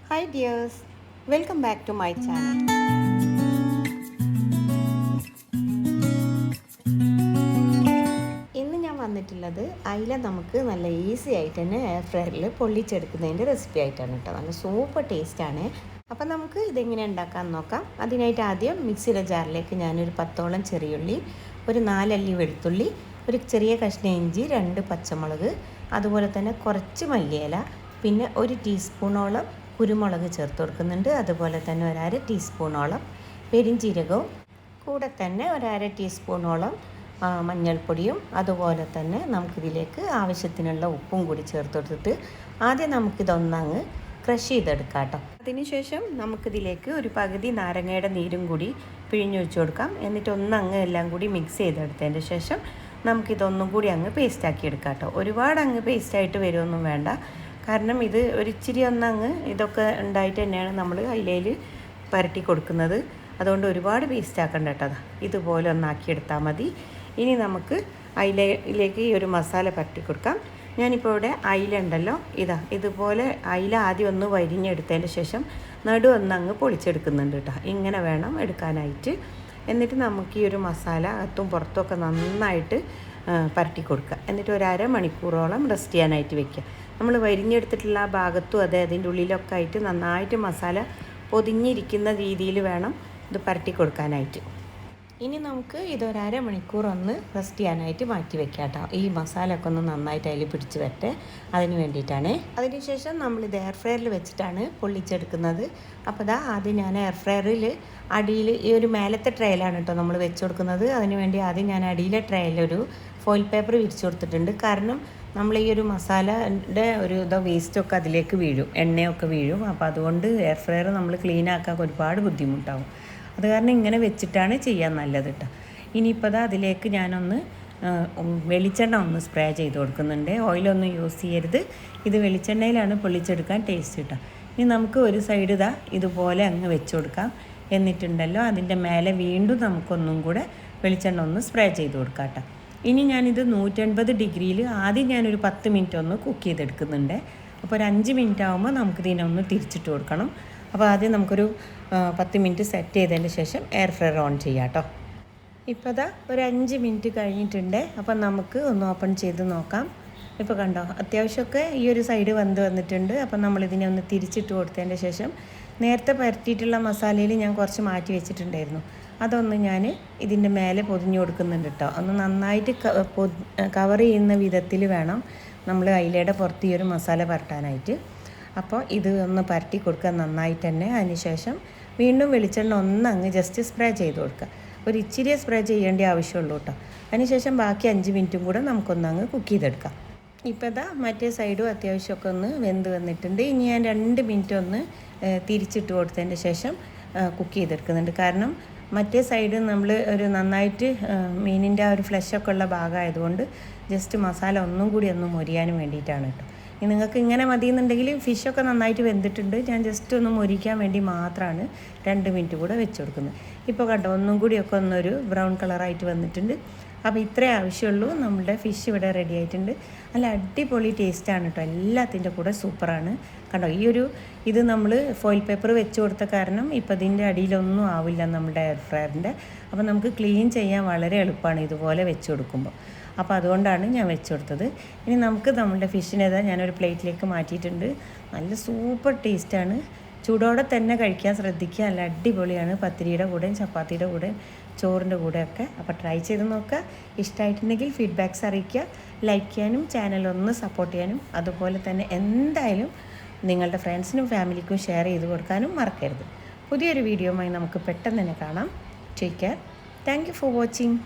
Hi dears, welcome back to my channel. ഇന്ന് ഞാൻ വന്നിട്ടുള്ളത് അയില നമുക്ക് നല്ല ഈസി ആയിട്ട് തന്നെ എയർ ഫ്രയറിൽ പൊള്ളിച്ചെടുക്കുന്നതിൻ്റെ റെസിപ്പി ആയിട്ടാണ് കേട്ടോ. നല്ല സൂപ്പർ ടേസ്റ്റാണ്. അപ്പം നമുക്ക് ഇതെങ്ങനെ ഉണ്ടാക്കാൻ നോക്കാം. അതിനായിട്ട് ആദ്യം മിക്സിയിലെ ജാറിലേക്ക് ഞാനൊരു 10ഓളം ചെറിയുള്ളി, ഒരു 4 അല്ലി വെളുത്തുള്ളി, ഒരു ചെറിയ കഷ്ണം ഇഞ്ചി, 2 പച്ചമുളക്, അതുപോലെ തന്നെ കുറച്ച് മല്ലിയില, പിന്നെ 1 ടീസ്പൂണോളം കുരുമുളക് ചേർത്ത് കൊടുക്കുന്നുണ്ട്. അതുപോലെ തന്നെ 1/2 ടീസ്പൂണോളം പെരിഞ്ചീരകവും, കൂടെ തന്നെ 1/2 ടീസ്പൂണോളം മഞ്ഞൾപ്പൊടിയും, അതുപോലെ തന്നെ നമുക്കിതിലേക്ക് ആവശ്യത്തിനുള്ള ഉപ്പും കൂടി ചേർത്ത് കൊടുത്തിട്ട് ആദ്യം നമുക്കിതൊന്നങ്ങ് ക്രഷ് ചെയ്തെടുക്കാം കേട്ടോ. അതിനുശേഷം നമുക്കിതിലേക്ക് ഒരു പകുതി നാരങ്ങയുടെ നീരും കൂടി പിഴിഞ്ഞൊഴിച്ച് കൊടുക്കാം. എന്നിട്ട് ഒന്നങ്ങ് എല്ലാം കൂടി മിക്സ് ചെയ്തെടുത്തതിൻ്റെ ശേഷം നമുക്കിതൊന്നും കൂടി അങ്ങ് പേസ്റ്റാക്കി എടുക്കാം കേട്ടോ. ഒരുപാട് അങ്ങ് പേസ്റ്റായിട്ട് വരുമൊന്നും വേണ്ട. കാരണം ഇത് ഒരിച്ചിരി ഒന്നങ്ങ് ഇതൊക്കെ ഉണ്ടായിട്ട് തന്നെയാണ് നമ്മൾ അയിലയിൽ പരട്ടി കൊടുക്കുന്നത്. അതുകൊണ്ട് ഒരുപാട് പേസ്റ്റ് ആക്കണ്ട കേട്ടോ. ഇതുപോലെ ഒന്നാക്കിയെടുത്താൽ മതി. ഇനി നമുക്ക് അയിലയിലേക്ക് ഈ ഒരു മസാല പരട്ടി കൊടുക്കാം. ഞാനിപ്പോൾ ഇവിടെ അയില ഉണ്ടല്ലോ, ഇതുപോലെ അയില ആദ്യം ഒന്ന് വരിഞ്ഞെടുത്തതിന് ശേഷം നടു ഒന്നങ്ങ് പൊളിച്ചെടുക്കുന്നുണ്ട് കേട്ടോ. ഇങ്ങനെ വേണം എടുക്കാനായിട്ട്. എന്നിട്ട് നമുക്ക് ഈ ഒരു മസാല അകത്തും പുറത്തുമൊക്കെ നന്നായിട്ട് പരട്ടി കൊടുക്കുക. എന്നിട്ട് ഒരു അരമണിക്കൂറോളം റെസ്റ്റ് ചെയ്യാനായിട്ട് വെക്കുക. നമ്മൾ വരിഞ്ഞെടുത്തിട്ടുള്ള ആ ഭാഗത്തും അതിൻ്റെ ഉള്ളിലൊക്കെ ആയിട്ട് നന്നായിട്ട് മസാല പൊതിഞ്ഞിരിക്കുന്ന രീതിയിൽ വേണം ഇത് പരട്ടി കൊടുക്കാനായിട്ട്. ഇനി നമുക്ക് ഇതൊരു അരമണിക്കൂർ ഒന്ന് റെസ്റ്റ് ചെയ്യാനായിട്ട് മാറ്റി വെക്കാം കേട്ടോ. ഈ മസാലയൊക്കെ ഒന്ന് നന്നായിട്ട് അതിൽ പിടിച്ച് വരട്ടെ, അതിന് വേണ്ടിയിട്ടാണ്. അതിനുശേഷം നമ്മളിത് എയർ ഫ്രയറിൽ വെച്ചിട്ടാണ് പൊള്ളിച്ചെടുക്കുന്നത്. അപ്പോൾ ആദ്യം ഞാൻ എയർ ഫ്രയറിൽ അടിയിൽ ഈ ഒരു മേലത്തെ ട്രേയിലാണ് കേട്ടോ നമ്മൾ വെച്ച് കൊടുക്കുന്നത്. അതിനുവേണ്ടി ആദ്യം ഞാൻ അടിയിലെ ട്രേയിലൊരു ഫോയിൽ പേപ്പർ വിരിച്ചു കൊടുത്തിട്ടുണ്ട്. കാരണം നമ്മൾ ഈ ഒരു മസാലയുടെ ഒരു വേസ്റ്റൊക്കെ അതിലേക്ക് വീഴും, എണ്ണയൊക്കെ വീഴും. അപ്പോൾ അതുകൊണ്ട് എയർ ഫ്രയർ നമ്മൾ ക്ലീൻ ആക്കാൻ ഒരുപാട് ബുദ്ധിമുട്ടാവും. അത് കാരണം ഇങ്ങനെ വെച്ചിട്ടാണ് ചെയ്യാൻ നല്ലത് കേട്ടോ. ഇനിയിപ്പോൾ അതിലേക്ക് ഞാനൊന്ന് വെളിച്ചെണ്ണ ഒന്ന് സ്പ്രേ ചെയ്ത് കൊടുക്കുന്നുണ്ട്. ഓയിലൊന്നും യൂസ് ചെയ്യരുത്. ഇത് വെളിച്ചെണ്ണയിലാണ് പൊള്ളിച്ചെടുക്കാൻ ടേസ്റ്റ് കിട്ടുക. ഇനി നമുക്ക് ഒരു സൈഡ് ഇതുപോലെ അങ്ങ് വെച്ച് കൊടുക്കാം. എന്നിട്ടുണ്ടല്ലോ അതിൻ്റെ മേലെ വീണ്ടും നമുക്കൊന്നും കൂടെ വെളിച്ചെണ്ണ ഒന്ന് സ്പ്രേ ചെയ്ത് കൊടുക്കാം കേട്ടോ. ഇനി ഞാനിത് 180 ഡിഗ്രിയിൽ ആദ്യം ഞാനൊരു 10 മിനിറ്റ് ഒന്ന് കുക്ക് ചെയ്തെടുക്കുന്നുണ്ട്. അപ്പോൾ ഒരു 5 മിനിറ്റ് ആകുമ്പോൾ നമുക്കിതിനൊന്ന് തിരിച്ചിട്ട് കൊടുക്കണം. അപ്പോൾ ആദ്യം നമുക്കൊരു 10 മിനിറ്റ് സെറ്റ് ചെയ്തതിന് ശേഷം എയർ ഫ്രയർ ഓൺ ചെയ്യാം കേട്ടോ. ഇപ്പോൾ ഒരു 5 മിനിറ്റ് കഴിഞ്ഞിട്ടുണ്ട്. അപ്പം നമുക്ക് ഒന്ന് ഓപ്പൺ ചെയ്ത് നോക്കാം. ഇപ്പോൾ കണ്ടോ, അത്യാവശ്യമൊക്കെ ഈ ഒരു സൈഡ് വന്നിട്ടുണ്ട്. അപ്പം നമ്മളിതിനെ ഒന്ന് തിരിച്ചിട്ട് കൊടുത്തതിൻ്റെ ശേഷം നേരത്തെ പരത്തിയിട്ടുള്ള മസാലയിൽ ഞാൻ കുറച്ച് മാറ്റി വെച്ചിട്ടുണ്ടായിരുന്നു. അതൊന്ന് ഞാൻ ഇതിൻ്റെ മേലെ പൊതിഞ്ഞു കൊടുക്കുന്നുണ്ട് കേട്ടോ. ഒന്ന് നന്നായിട്ട് കവർ ചെയ്യുന്ന വിധത്തിൽ വേണം നമ്മൾ അയിലയുടെ പുറത്ത് ഈ ഒരു മസാല പരട്ടാനായിട്ട്. അപ്പോൾ ഇത് ഒന്ന് പരട്ടി കൊടുക്കുക നന്നായിട്ട് തന്നെ. അതിനുശേഷം വീണ്ടും വെളിച്ചെണ്ണ അങ്ങ് ജസ്റ്റ് സ്പ്രേ ചെയ്ത് കൊടുക്കുക. ഒരു ഇച്ചിരി സ്പ്രേ ചെയ്യേണ്ട ആവശ്യമുള്ളൂ കേട്ടോ. അതിനുശേഷം ബാക്കി 5 മിനിറ്റും കൂടെ നമുക്കൊന്നങ്ങ് കുക്ക് ചെയ്തെടുക്കാം. ഇപ്പോൾ മറ്റേ സൈഡും അത്യാവശ്യമൊക്കെ ഒന്ന് വെന്ത് വന്നിട്ടുണ്ട്. ഇനി ഞാൻ 2 മിനിറ്റ് ഒന്ന് തിരിച്ചിട്ട് കൊടുത്തതിൻ്റെ ശേഷം കുക്ക് ചെയ്തെടുക്കുന്നുണ്ട്. കാരണം മറ്റേ സൈഡ് നമ്മൾ ഒരു നന്നായിട്ട് മീനിൻ്റെ ആ ഒരു ഫ്ലഷൊക്കെ ഉള്ള ഭാഗമായതുകൊണ്ട് ജസ്റ്റ് മസാല ഒന്നും കൂടി ഒന്ന് മൊരിയാനും വേണ്ടിയിട്ടാണ് കേട്ടോ. ഇനി നിങ്ങൾക്ക് ഇങ്ങനെ മതിയെന്നുണ്ടെങ്കിൽ ഫിഷൊക്കെ നന്നായിട്ട് വെന്തിട്ടുണ്ട്. ഞാൻ ജസ്റ്റ് ഒന്ന് മൊരിക്കാൻ വേണ്ടി മാത്രമാണ് 2 മിനിറ്റ് കൂടെ വെച്ച് കൊടുക്കുന്നത്. ഇപ്പോൾ കണ്ടോ, ഒന്നും കൂടിയൊക്കെ ഒന്നൊരു ബ്രൗൺ കളറായിട്ട് വന്നിട്ടുണ്ട്. അപ്പോൾ ഇത്രേ ആവശ്യമുള്ളൂ. നമ്മളുടെ ഫിഷ് ഇവിടെ റെഡി ആയിട്ടുണ്ട്. നല്ല അടിപൊളി ടേസ്റ്റാണ് കേട്ടോ. എല്ലാത്തിൻ്റെ കൂടെ സൂപ്പറാണ്. കണ്ടോ, ഇത് നമ്മൾ ഫോയിൽ പേപ്പർ വെച്ച് കൊടുത്ത കാരണം ഇപ്പോൾ ഇതിൻ്റെ അടിയിലൊന്നും ആവില്ല നമ്മുടെ എയർ ഫ്രയറിൻ്റെ. അപ്പോൾ നമുക്ക് ക്ലീൻ ചെയ്യാൻ വളരെ എളുപ്പമാണ് ഇതുപോലെ വെച്ച് കൊടുക്കുമ്പോൾ. അപ്പോൾ അതുകൊണ്ടാണ് ഞാൻ വെച്ച് കൊടുത്തത്. ഇനി നമുക്ക് നമ്മളുടെ ഫിഷിനേതാ ഞാനൊരു പ്ലേറ്റിലേക്ക് മാറ്റിയിട്ടുണ്ട്. നല്ല സൂപ്പർ ടേസ്റ്റാണ്. ചൂടോടെ തന്നെ കഴിക്കാൻ ശ്രദ്ധിക്കുക. നല്ല അടിപൊളിയാണ്. പത്തിരിയുടെ കൂടെയും ചപ്പാത്തിയുടെ കൂടെയും ചോറിൻ്റെ കൂടെയൊക്കെ. അപ്പോൾ ട്രൈ ചെയ്ത് നോക്കുക. ഇഷ്ടമായിട്ടുണ്ടെങ്കിൽ ഫീഡ്ബാക്ക്സ് അറിയിക്കുക. ലൈക്ക് ചെയ്യാനും ചാനലൊന്ന് സപ്പോർട്ട് ചെയ്യാനും അതുപോലെ തന്നെ എന്തായാലും നിങ്ങളുടെ ഫ്രണ്ട്സിനും ഫാമിലിക്കും ഷെയർ ചെയ്ത് കൊടുക്കാനും മറക്കരുത്. പുതിയൊരു വീഡിയോയുമായി നമുക്ക് പെട്ടെന്ന് തന്നെ കാണാം. Take care. Thank you for watching.